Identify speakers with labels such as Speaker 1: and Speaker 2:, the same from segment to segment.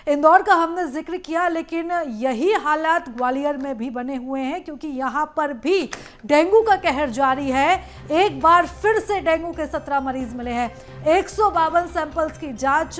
Speaker 1: इंदौर का हमने जिक्र किया, लेकिन यही हालात ग्वालियर में भी बने हुए हैं, क्योंकि यहाँ पर भी डेंगू का कहर जारी है। एक बार फिर से डेंगू के 17 मरीज मिले हैं। 152 सैंपल्स की जांच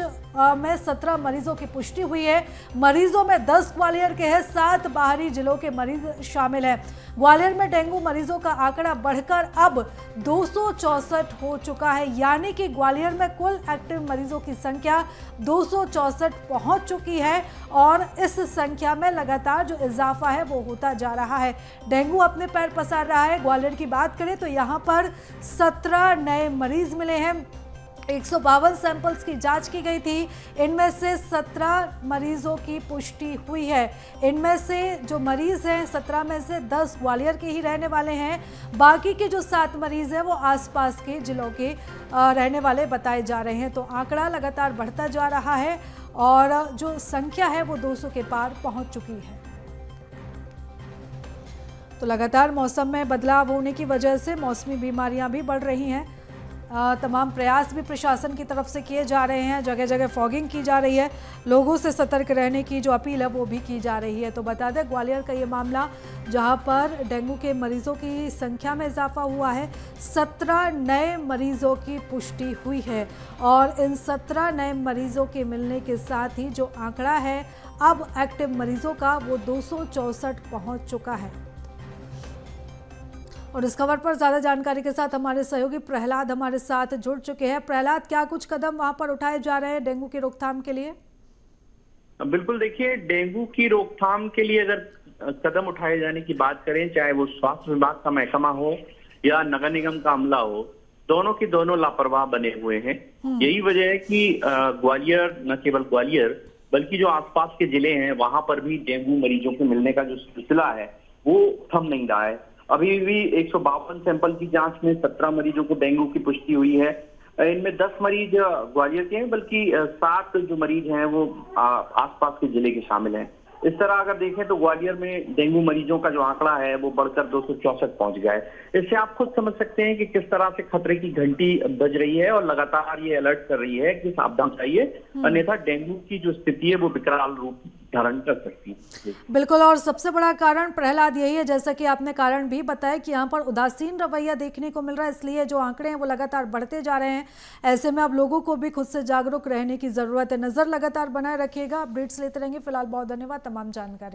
Speaker 1: में 17 मरीजों की पुष्टि हुई है। मरीजों में 10 ग्वालियर के हैं, 7 बाहरी जिलों के मरीज शामिल हैं। ग्वालियर में डेंगू मरीजों का आंकड़ा बढ़कर अब 264 हो चुका है, यानी कि ग्वालियर में कुल एक्टिव मरीजों की संख्या 264 पहुंच चुकी है और इस संख्या में लगातार जो इजाफा है वो होता जा रहा है। डेंगू अपने पैर पसार रहा है। ग्वालियर की बात करें तो यहाँ पर 17 नए मरीज मिले हैं। 152 सैंपल्स की जांच की गई थी, इनमें से 17 मरीजों की पुष्टि हुई है। इनमें से जो मरीज हैं 17 में से 10 ग्वालियर के ही रहने वाले हैं। बाकी के जो 7 मरीज हैं वो आसपास के जिलों के रहने वाले बताए जा रहे हैं। तो आंकड़ा लगातार बढ़ता जा रहा है और जो संख्या है वो 200 के पार पहुंच चुकी है। तो लगातार मौसम में बदलाव होने की वजह से मौसमी बीमारियां भी बढ़ रही हैं। तमाम प्रयास भी प्रशासन की तरफ से किए जा रहे हैं। जगह जगह फॉगिंग की जा रही है। लोगों से सतर्क रहने की जो अपील है वो भी की जा रही है। तो बता दें, ग्वालियर का ये मामला जहां पर डेंगू के मरीजों की संख्या में इजाफा हुआ है, 17 नए मरीजों की पुष्टि हुई है और इन 17 नए मरीजों के मिलने के साथ ही जो आंकड़ा है अब एक्टिव मरीजों का वो 264 पहुँच चुका है। और इस खबर पर ज्यादा जानकारी के साथ हमारे सहयोगी प्रहलाद हमारे साथ जुड़ चुके हैं। प्रहलाद, क्या कुछ कदम वहां पर उठाए जा रहे हैं डेंगू की रोकथाम के लिए?
Speaker 2: बिल्कुल, देखिए, डेंगू की रोकथाम के लिए अगर कदम उठाए जाने की बात करें, चाहे वो स्वास्थ्य विभाग का महकमा हो या नगर निगम का अमला हो, दोनों की दोनों लापरवाह बने हुए हैं। यही वजह है कि ग्वालियर, न केवल ग्वालियर बल्कि जो आसपास के जिले हैं वहां पर भी डेंगू मरीजों के मिलने का जो सिलसिला है वो थम नहीं रहा है। अभी भी 152 सैंपल की जांच में 17 मरीजों को डेंगू की पुष्टि हुई है। इनमें 10 मरीज ग्वालियर के हैं, बल्कि 7 जो मरीज हैं वो आसपास के जिले के शामिल हैं। इस तरह अगर देखें तो ग्वालियर में डेंगू मरीजों का जो आंकड़ा है वो बढ़कर 264 पहुंच गया है। इससे आप खुद समझ सकते हैं कि किस तरह से खतरे की घंटी बज रही है और लगातार ये अलर्ट कर रही है कि सावधान चाहिए, अन्यथा डेंगू की जो स्थिति है वो विकराल रूप धारण कर सकती है।
Speaker 1: बिल्कुल, और सबसे बड़ा कारण प्रहलाद यही है, जैसा कि आपने कारण भी बताया कि यहाँ पर उदासीन रवैया देखने को मिल रहा है, इसलिए जो आंकड़े हैं वो लगातार बढ़ते जा रहे हैं। ऐसे में अब लोगों को भी खुद से जागरूक रहने की जरूरत है। नजर लगातार बनाए रखिएगा, अपडेट्स लेते रहेंगे। फिलहाल बहुत धन्यवाद तमाम जानकारी।